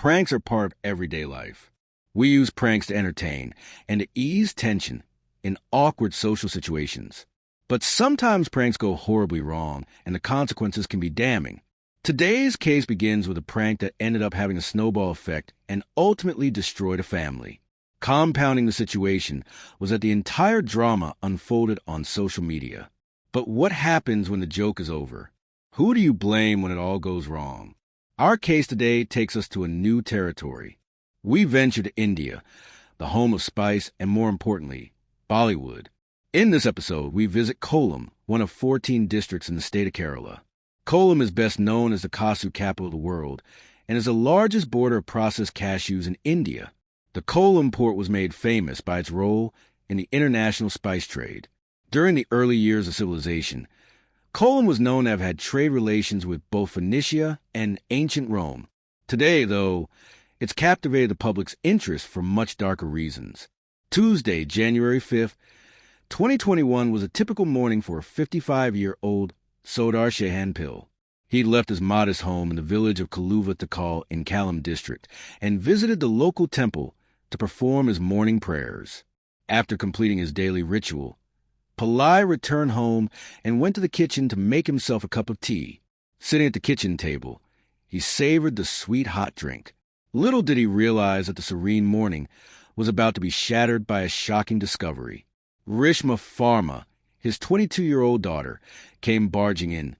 Pranks are part of everyday life. We use pranks to entertain and to ease tension in awkward social situations. But sometimes pranks go horribly wrong, and the consequences can be damning. Today's case begins with a prank that ended up having a snowball effect and ultimately destroyed a family. Compounding the situation was that the entire drama unfolded on social media. But what happens when the joke is over? Who do you blame when it all goes wrong? Our case today takes us to a new territory. We venture to India, the home of spice and, more importantly, Bollywood. In this episode, we visit Kollam, one of 14 districts in the state of Kerala. Kollam is best known as the cashew capital of the world and is the largest border of processed cashews in India. The Kollam port was made famous by its role in the international spice trade. During the early years of civilization, Kollam was known to have had trade relations with both Phoenicia and ancient Rome. Today, though, it's captivated the public's interest for much darker reasons. Tuesday, January 5th, 2021 was a typical morning for a 55-year-old Sardar Shehan Pill. He'd left his modest home in the village of Kaluva Takal in Kollam district and visited the local temple to perform his morning prayers. After completing his daily ritual, Pillai returned home and went to the kitchen to make himself a cup of tea. Sitting at the kitchen table, he savored the sweet hot drink. Little did he realize that the serene morning was about to be shattered by a shocking discovery. Rishma Farma, his 22-year-old daughter, came barging in,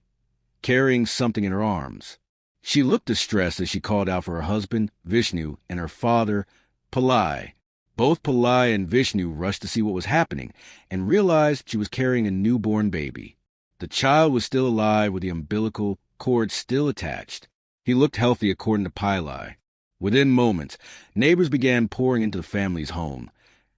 carrying something in her arms. She looked distressed as she called out for her husband, Vishnu, and her father, Pillai. Both Pillai and Vishnu rushed to see what was happening and realized she was carrying a newborn baby. The child was still alive with the umbilical cord still attached. He looked healthy according to Pillai. Within moments, neighbors began pouring into the family's home,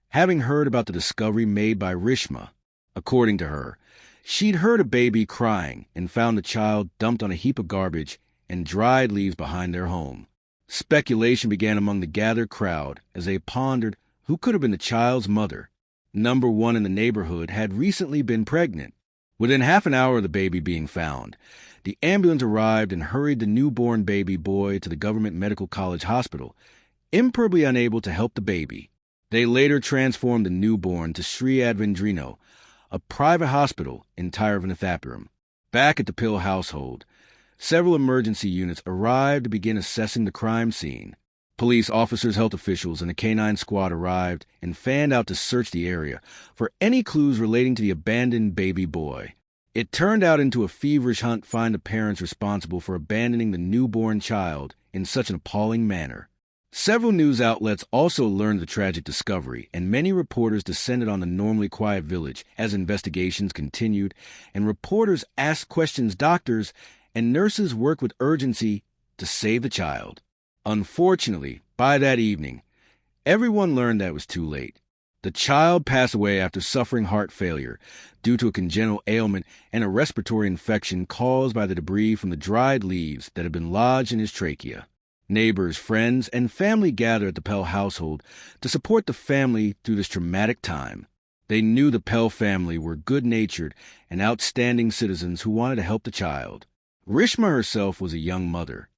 having heard about the discovery made by Rishma. According to her, she'd heard a baby crying and found the child dumped on a heap of garbage and dried leaves behind their home. Speculation began among the gathered crowd as they pondered who could have been the child's mother. Number one in the neighborhood had recently been pregnant. Within half an hour of the baby being found, the ambulance arrived and hurried the newborn baby boy to the government medical college hospital, imperably unable to help the baby. They later transformed the newborn to Sri Advendrino, a private hospital in Tiruvananthapuram. Back at the Pill household, several emergency units arrived to begin assessing the crime scene. Police officers, health officials, and a canine squad arrived and fanned out to search the area for any clues relating to the abandoned baby boy. It turned out into a feverish hunt to find the parents responsible for abandoning the newborn child in such an appalling manner. Several news outlets also learned the tragic discovery, and many reporters descended on the normally quiet village as investigations continued, and reporters asked questions. Doctors and nurses worked with urgency to save the child. Unfortunately, by that evening, everyone learned that it was too late. The child passed away after suffering heart failure due to a congenital ailment and a respiratory infection caused by the debris from the dried leaves that had been lodged in his trachea. Neighbors, friends, and family gathered at the Pell household to support the family through this traumatic time. They knew the Pell family were good-natured and outstanding citizens who wanted to help the child. Rishma herself was a young mother.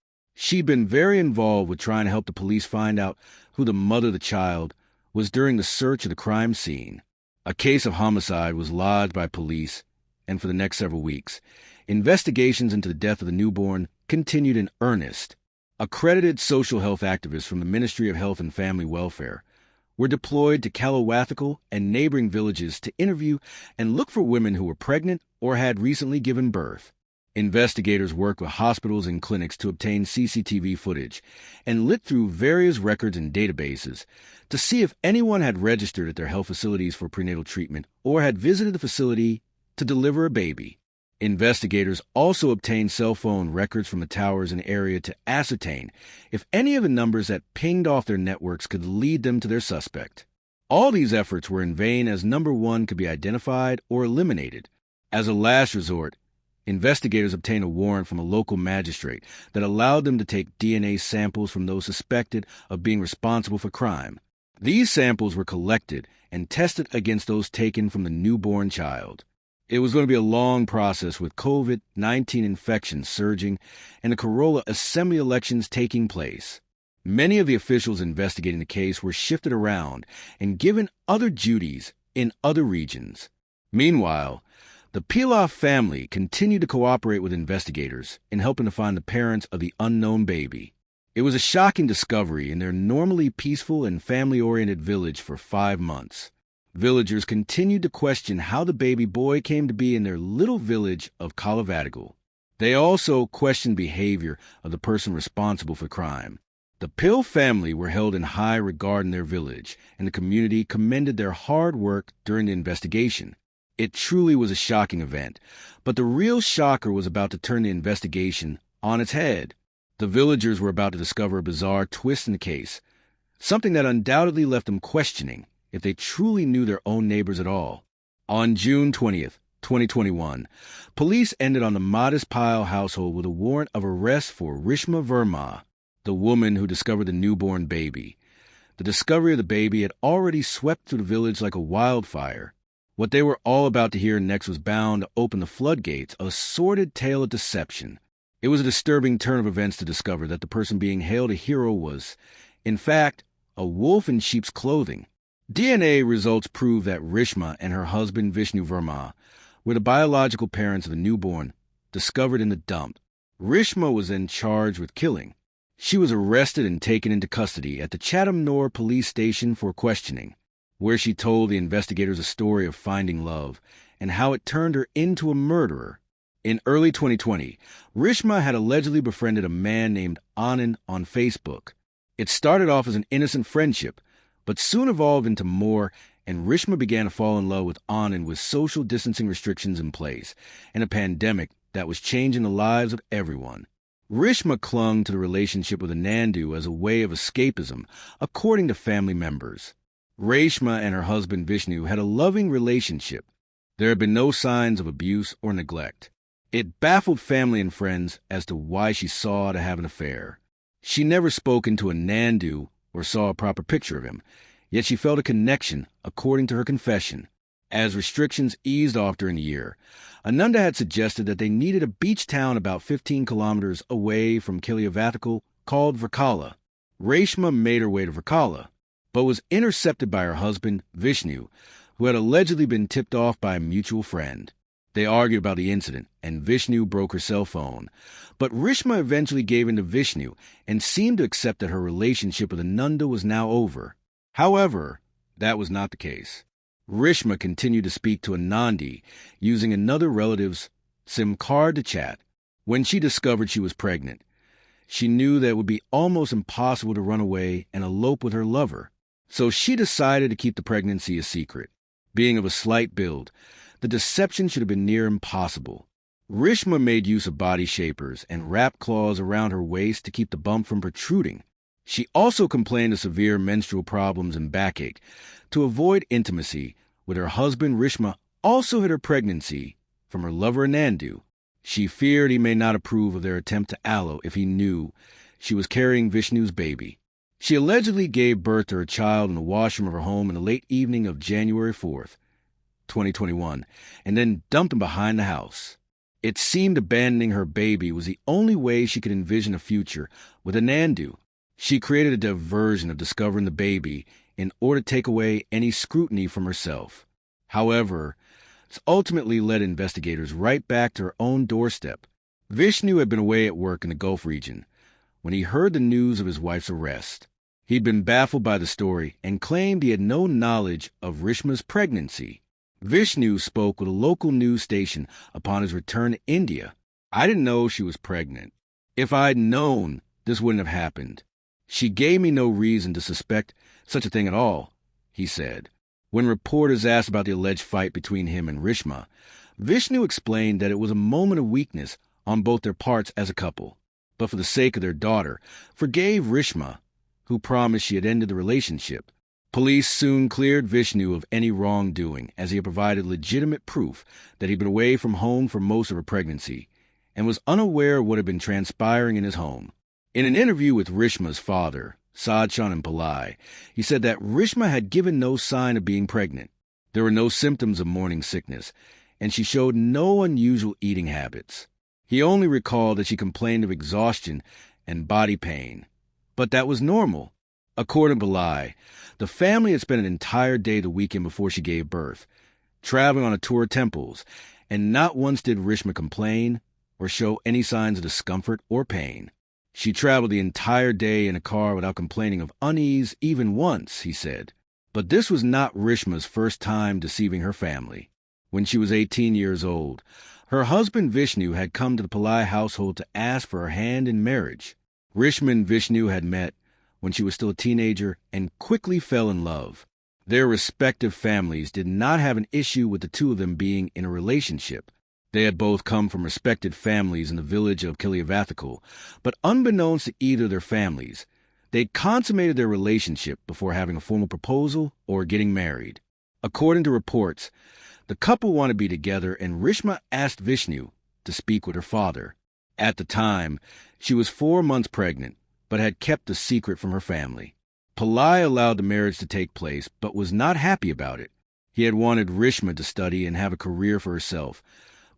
She'd been very involved with trying to help the police find out who the mother of the child was during the search of the crime scene. A case of homicide was lodged by police, and for the next several weeks, investigations into the death of the newborn continued in earnest. Accredited social health activists from the Ministry of Health and Family Welfare were deployed to Kalawathakal and neighboring villages to interview and look for women who were pregnant or had recently given birth. Investigators worked with hospitals and clinics to obtain CCTV footage and lit through various records and databases to see if anyone had registered at their health facilities for prenatal treatment or had visited the facility to deliver a baby. Investigators also obtained cell phone records from the towers in the area to ascertain if any of the numbers that pinged off their networks could lead them to their suspect. All these efforts were in vain as number one could be identified or eliminated. As a last resort, investigators obtained a warrant from a local magistrate that allowed them to take DNA samples from those suspected of being responsible for crime. These samples were collected and tested against those taken from the newborn child. It was going to be a long process with COVID-19 infections surging and the Corolla Assembly elections taking place. Many of the officials investigating the case were shifted around and given other duties in other regions. Meanwhile, the Pilaf family continued to cooperate with investigators in helping to find the parents of the unknown baby. It was a shocking discovery in their normally peaceful and family-oriented village for 5 months. Villagers continued to question how the baby boy came to be in their little village of Kalavadigal. They also questioned behavior of the person responsible for crime. The Pill family were held in high regard in their village, and the community commended their hard work during the investigation. It truly was a shocking event, but the real shocker was about to turn the investigation on its head. The villagers were about to discover a bizarre twist in the case, something that undoubtedly left them questioning if they truly knew their own neighbors at all. On June 20th, 2021, police ended on the Modest Pile household with a warrant of arrest for Rishma Verma, the woman who discovered the newborn baby. The discovery of the baby had already swept through the village like a wildfire. What they were all about to hear next was bound to open the floodgates of a sordid tale of deception. It was a disturbing turn of events to discover that the person being hailed a hero was, in fact, a wolf in sheep's clothing. DNA results prove that Rishma and her husband Vishnu Verma were the biological parents of the newborn discovered in the dump. Rishma was then charged with killing. She was arrested and taken into custody at the Chatham Nor police station for questioning, where she told the investigators a story of finding love and how it turned her into a murderer. In early 2020, Rishma had allegedly befriended a man named Anand on Facebook. It started off as an innocent friendship, but soon evolved into more, and Rishma began to fall in love with Anand with social distancing restrictions in place and a pandemic that was changing the lives of everyone. Rishma clung to the relationship with Anandu as a way of escapism, according to family members. Reshma and her husband Vishnu had a loving relationship. There had been no signs of abuse or neglect. It baffled family and friends as to why she sought to have an affair. She never spoken to Anandu or saw a proper picture of him, yet she felt a connection, according to her confession. As restrictions eased off during the year, Ananda had suggested that they needed a beach town about 15 kilometers away from Kilyavatikal called Virkala. Reshma made her way to Virkala, but was intercepted by her husband, Vishnu, who had allegedly been tipped off by a mutual friend. They argued about the incident, and Vishnu broke her cell phone. But Rishma eventually gave in to Vishnu and seemed to accept that her relationship with Ananda was now over. However, that was not the case. Rishma continued to speak to Anandi using another relative's SIM card to chat. When she discovered she was pregnant, she knew that it would be almost impossible to run away and elope with her lover. So she decided to keep the pregnancy a secret. Being of a slight build, the deception should have been near impossible. Rishma made use of body shapers and wrapped claws around her waist to keep the bump from protruding. She also complained of severe menstrual problems and backache. To avoid intimacy with her husband, Rishma also hid her pregnancy from her lover Anandu. She feared he may not approve of their attempt to allow if he knew she was carrying Vishnu's baby. She allegedly gave birth to her child in the washroom of her home in the late evening of January 4th, 2021, and then dumped him behind the house. It seemed abandoning her baby was the only way she could envision a future with Anandu. She created a diversion of discovering the baby in order to take away any scrutiny from herself. However, this ultimately led investigators right back to her own doorstep. Vishnu had been away at work in the Gulf region when he heard the news of his wife's arrest. He'd been baffled by the story and claimed he had no knowledge of Rishma's pregnancy. Vishnu spoke with a local news station upon his return to India. "I didn't know she was pregnant. If I'd known, this wouldn't have happened. She gave me no reason to suspect such a thing at all," he said. When reporters asked about the alleged fight between him and Rishma, Vishnu explained that it was a moment of weakness on both their parts as a couple, but for the sake of their daughter, forgave Rishma, who promised she had ended the relationship. Police soon cleared Vishnu of any wrongdoing, as he had provided legitimate proof that he'd been away from home for most of her pregnancy and was unaware of what had been transpiring in his home. In an interview with Rishma's father, Sadchan and Pillai, he said that Rishma had given no sign of being pregnant. There were no symptoms of morning sickness, and she showed no unusual eating habits. He only recalled that she complained of exhaustion and body pain, But that was normal. According to Belay, the family had spent an entire day the weekend before she gave birth, traveling on a tour of temples, and not once did Rishma complain or show any signs of discomfort or pain. She traveled the entire day in a car without complaining of unease even once, he said. But this was not Rishma's first time deceiving her family. When she was 18 years old, her husband Vishnu had come to the Pillai household to ask for her hand in marriage. Rishma and Vishnu had met when she was still a teenager and quickly fell in love. Their respective families did not have an issue with the two of them being in a relationship. They had both come from respected families in the village of Kiliavathakul, but unbeknownst to either of their families, they consummated their relationship before having a formal proposal or getting married. According to reports, the couple wanted to be together, and Rishma asked Vishnu to speak with her father. At the time, she was 4 months pregnant, but had kept the secret from her family. Pillai allowed the marriage to take place, but was not happy about it. He had wanted Rishma to study and have a career for herself,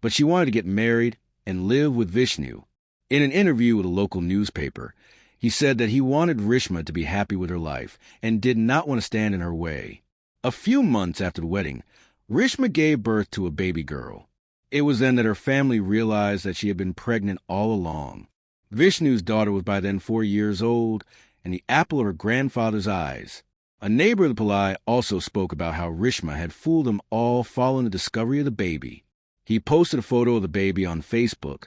but she wanted to get married and live with Vishnu. In an interview with a local newspaper, he said that he wanted Rishma to be happy with her life and did not want to stand in her way. A few months after the wedding, Rishma gave birth to a baby girl. It was then that her family realized that she had been pregnant all along. Vishnu's daughter was by then 4 years old and the apple of her grandfather's eyes. A neighbor of the Pillai also spoke about how Rishma had fooled them all following the discovery of the baby. He posted a photo of the baby on Facebook,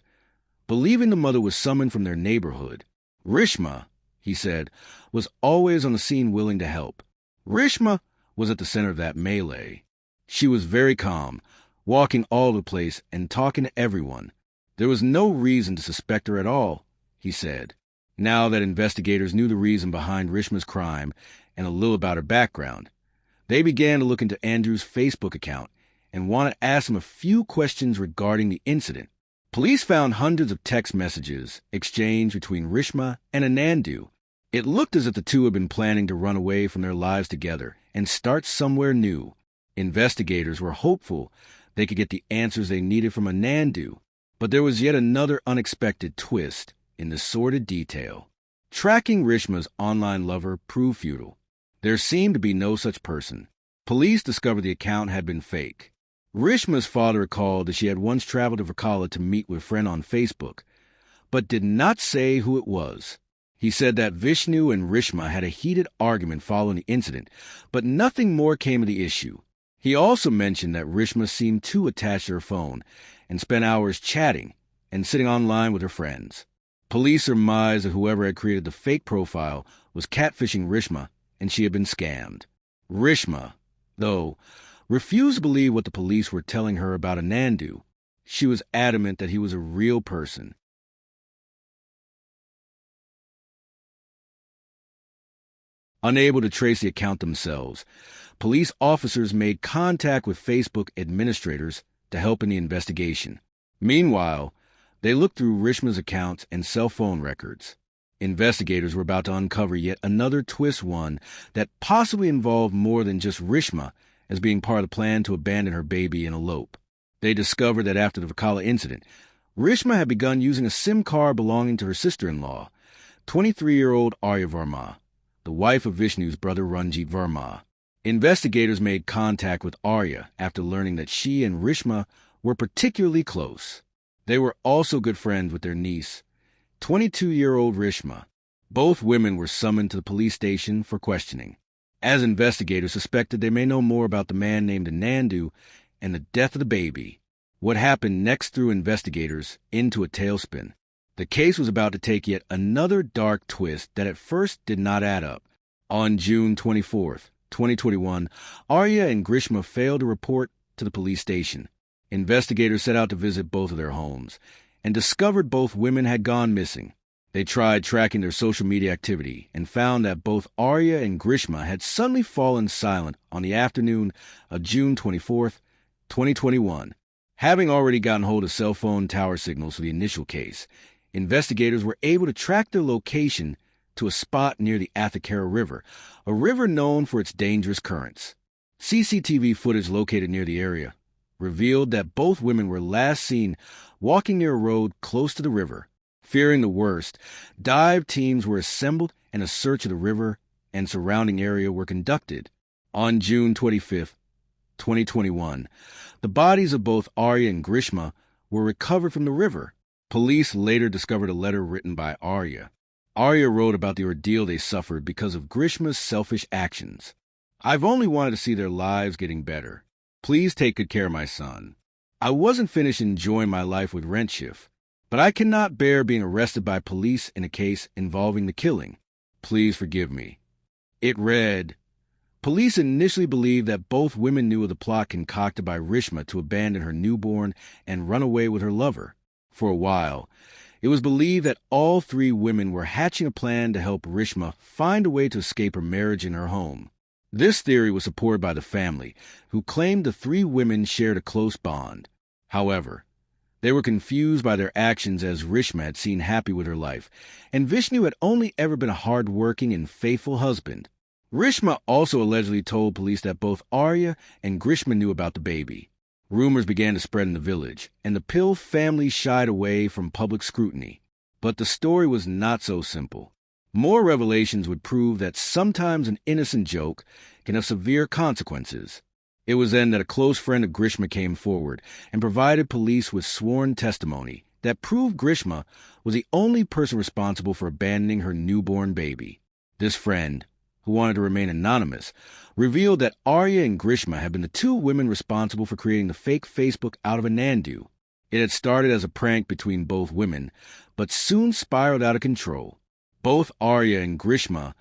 believing the mother was summoned from their neighborhood. Rishma, he said, was always on the scene willing to help. Rishma was at the center of that melee. She was very calm, walking all over the place and talking to everyone. There was no reason to suspect her at all, he said. Now that investigators knew the reason behind Rishma's crime and a little about her background, they began to look into Andrew's Facebook account and wanted to ask him a few questions regarding the incident. Police found hundreds of text messages exchanged between Rishma and Anandu. It looked as if the two had been planning to run away from their lives together and start somewhere new. Investigators were hopeful they could get the answers they needed from Anandu, but there was yet another unexpected twist in the sordid detail. Tracking Rishma's online lover proved futile. There seemed to be no such person. Police discovered the account had been fake. Rishma's father recalled that she had once traveled to Vakala to meet with a friend on Facebook, but did not say who it was. He said that Vishnu and Rishma had a heated argument following the incident, but nothing more came of the issue. He also mentioned that Rishma seemed too attached to her phone and spent hours chatting and sitting online with her friends. Police surmised that whoever had created the fake profile was catfishing Rishma and she had been scammed. Rishma, though, refused to believe what the police were telling her about Anandu. She was adamant that he was a real person. Unable to trace the account themselves, police officers made contact with Facebook administrators to help in the investigation. Meanwhile, they looked through Rishma's accounts and cell phone records. Investigators were about to uncover yet another twist, one that possibly involved more than just Rishma as being part of the plan to abandon her baby and elope. They discovered that after the Vakala incident, Rishma had begun using a SIM card belonging to her sister-in-law, 23-year-old Arya Verma, the wife of Vishnu's brother Ranjit Verma. Investigators made contact with Arya after learning that she and Rishma were particularly close. They were also good friends with their niece, 22-year-old Rishma. Both women were summoned to the police station for questioning, as investigators suspected they may know more about the man named Anandu and the death of the baby. What happened next threw investigators into a tailspin. The case was about to take yet another dark twist that at first did not add up. On June 24th, 2021, Arya and Grishma failed to report to the police station. Investigators set out to visit both of their homes and discovered both women had gone missing. They tried tracking their social media activity and found that both Arya and Grishma had suddenly fallen silent on the afternoon of June 24th, 2021. Having already gotten hold of cell phone tower signals for the initial case, investigators were able to track their location to a spot near the Athakara River, a river known for its dangerous currents. CCTV footage located near the area revealed that both women were last seen walking near a road close to the river. Fearing the worst, dive teams were assembled and a search of the river and surrounding area were conducted. On June 25, 2021, the bodies of both Arya and Grishma were recovered from the river. Police later discovered a letter written by Arya. Arya wrote about the ordeal they suffered because of Grishma's selfish actions. "I've only wanted to see their lives getting better. Please take good care of my son. I wasn't finished enjoying my life with Rentshift, but I cannot bear being arrested by police in a case involving the killing. Please forgive me." It read, "Police initially believed that both women knew of the plot concocted by Rishma to abandon her newborn and run away with her lover. For a while, it was believed that all three women were hatching a plan to help Rishma find a way to escape her marriage in her home. This theory was supported by the family, who claimed the three women shared a close bond. However, they were confused by their actions as Rishma had seemed happy with her life, and Vishnu had only ever been a hard-working and faithful husband. Rishma also allegedly told police that both Arya and Grishma knew about the baby. Rumors began to spread in the village, and the Pill family shied away from public scrutiny. But the story was not so simple. More revelations would prove that sometimes an innocent joke can have severe consequences. It was then that a close friend of Grishma came forward and provided police with sworn testimony that proved Grishma was the only person responsible for abandoning her newborn baby. This friend, who wanted to remain anonymous, revealed that Arya and Grishma had been the two women responsible for creating the fake Facebook out of a Nandu. It had started as a prank between both women, but soon spiraled out of control. Both Arya and Grishma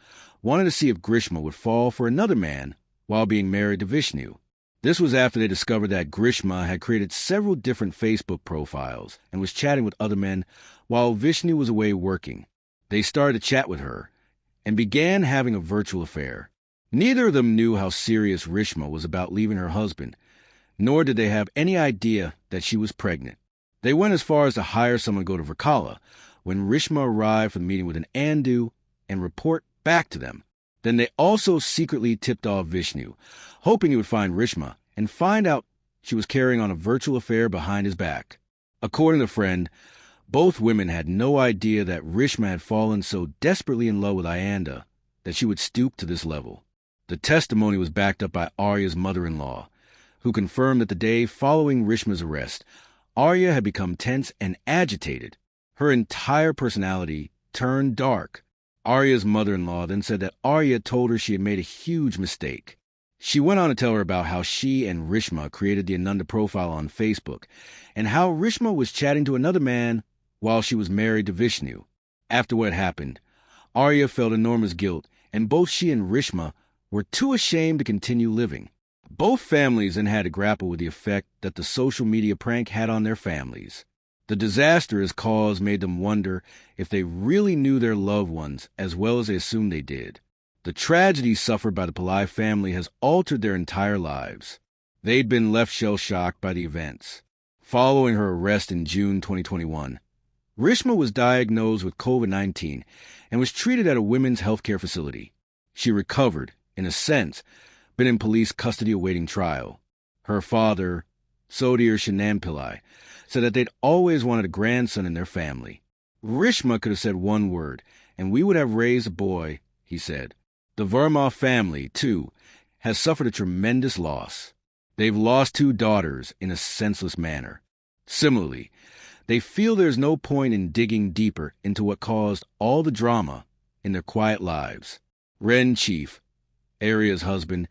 wanted to see if Grishma would fall for another man while being married to Vishnu. This was after they discovered that Grishma had created several different Facebook profiles and was chatting with other men while Vishnu was away working. They started to chat with her and began having a virtual affair. Neither of them knew how serious Rishma was about leaving her husband, nor did they have any idea that she was pregnant. They went as far as to hire someone to go to Virkala when Rishma arrived for the meeting with an Andu and report back to them. Then they also secretly tipped off Vishnu, hoping he would find Rishma and find out she was carrying on a virtual affair behind his back. According to the friend, both women had no idea that Rishma had fallen so desperately in love with Ayanda that she would stoop to this level. The testimony was backed up by Arya's mother-in-law, who confirmed that the day following Rishma's arrest, Arya had become tense and agitated. Her entire personality turned dark. Arya's mother-in-law then said that Arya told her she had made a huge mistake. She went on to tell her about how she and Rishma created the Ananda profile on Facebook, and how Rishma was chatting to another man while she was married to Vishnu. After what happened, Arya felt enormous guilt, and both she and Rishma were too ashamed to continue living. Both families then had to grapple with the effect that the social media prank had on their families. The disaster its cause made them wonder if they really knew their loved ones as well as they assumed they did. The tragedy suffered by the Pillai family has altered their entire lives. They'd been left shell-shocked by the events. Following her arrest in June 2021, Rishma was diagnosed with COVID-19 and was treated at a women's healthcare facility. She recovered, in a sense, but in police custody awaiting trial. Her father, Sodhir Shanam Pillai, said that they'd always wanted a grandson in their family. Rishma could have said one word, and we would have raised a boy, he said. The Verma family, too, has suffered a tremendous loss. They've lost two daughters in a senseless manner. Similarly, they feel there's no point in digging deeper into what caused all the drama in their quiet lives. Ren Chief, Arya's husband,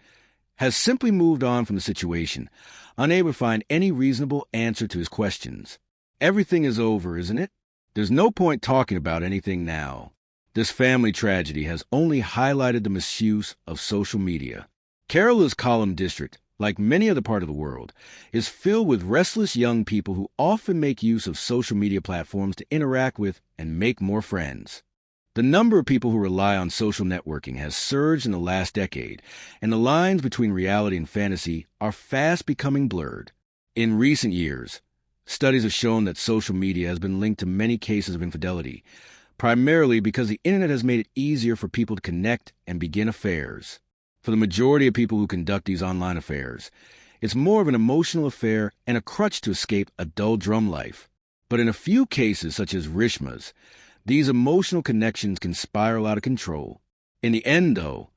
has simply moved on from the situation, unable to find any reasonable answer to his questions. Everything is over, isn't it? There's no point talking about anything now. This family tragedy has only highlighted the misuse of social media. Kerala's Kollam district, like many other parts of the world, is filled with restless young people who often make use of social media platforms to interact with and make more friends. The number of people who rely on social networking has surged in the last decade, and the lines between reality and fantasy are fast becoming blurred. In recent years, studies have shown that social media has been linked to many cases of infidelity, primarily because the internet has made it easier for people to connect and begin affairs. For the majority of people who conduct these online affairs, it's more of an emotional affair and a crutch to escape a dull drum life. But in a few cases, such as Rishma's, these emotional connections can spiral out of control. In the end, though,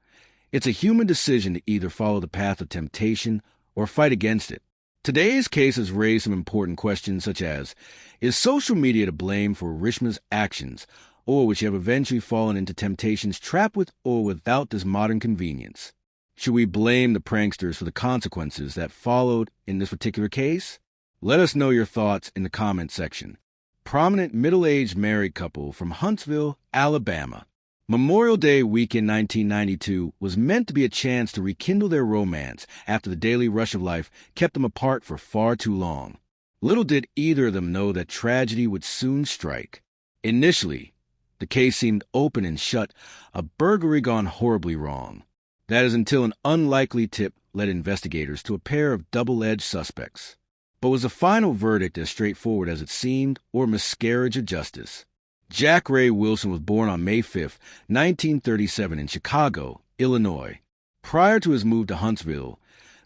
it's a human decision to either follow the path of temptation or fight against it. Today's case has raised some important questions such as, is social media to blame for Rishma's actions, or would she have eventually fallen into temptation's trap with or without this modern convenience? Should we blame the pranksters for the consequences that followed in this particular case? Let us know your thoughts in the comment section. Prominent middle-aged married couple from Huntsville, Alabama. Memorial Day weekend 1992 was meant to be a chance to rekindle their romance after the daily rush of life kept them apart for far too long. Little did either of them know that tragedy would soon strike. Initially, the case seemed open and shut, a burglary gone horribly wrong. That is until an unlikely tip led investigators to a pair of double-edged suspects. But was the final verdict as straightforward as it seemed, or a miscarriage of justice? Jack Ray Wilson was born on May 5, 1937 in Chicago, Illinois. Prior to his move to Huntsville,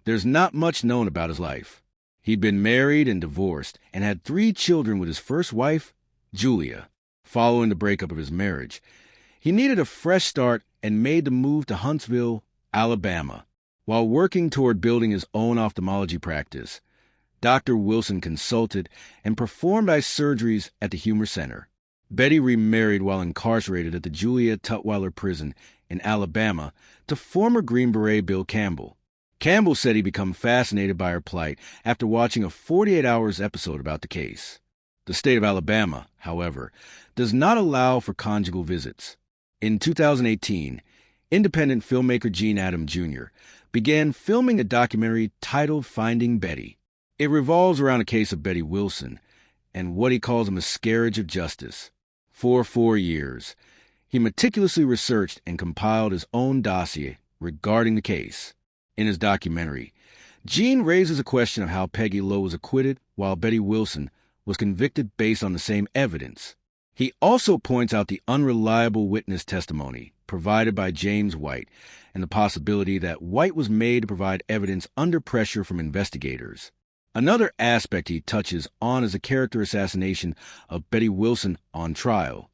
there's not much known about his life. He'd been married and divorced and had 3 children with his first wife, Julia. Following the breakup of his marriage, he needed a fresh start and made the move to Huntsville, Alabama. While working toward building his own ophthalmology practice, Dr. Wilson consulted and performed eye surgeries at the Humor Center. Betty remarried while incarcerated at the Julia Tutwiler Prison in Alabama to former Green Beret Bill Campbell. Campbell said he'd become fascinated by her plight after watching a 48 Hours episode about the case. The state of Alabama, however, does not allow for conjugal visits. In 2018, independent filmmaker Gene Adam Jr. began filming a documentary titled Finding Betty. It revolves around a case of Betty Wilson and what he calls a miscarriage of justice. For 4 years, he meticulously researched and compiled his own dossier regarding the case. In his documentary, Gene raises a question of how Peggy Lowe was acquitted while Betty Wilson was convicted based on the same evidence. He also points out the unreliable witness testimony provided by James White and the possibility that White was made to provide evidence under pressure from investigators. Another aspect he touches on is the character assassination of Betty Wilson on trial.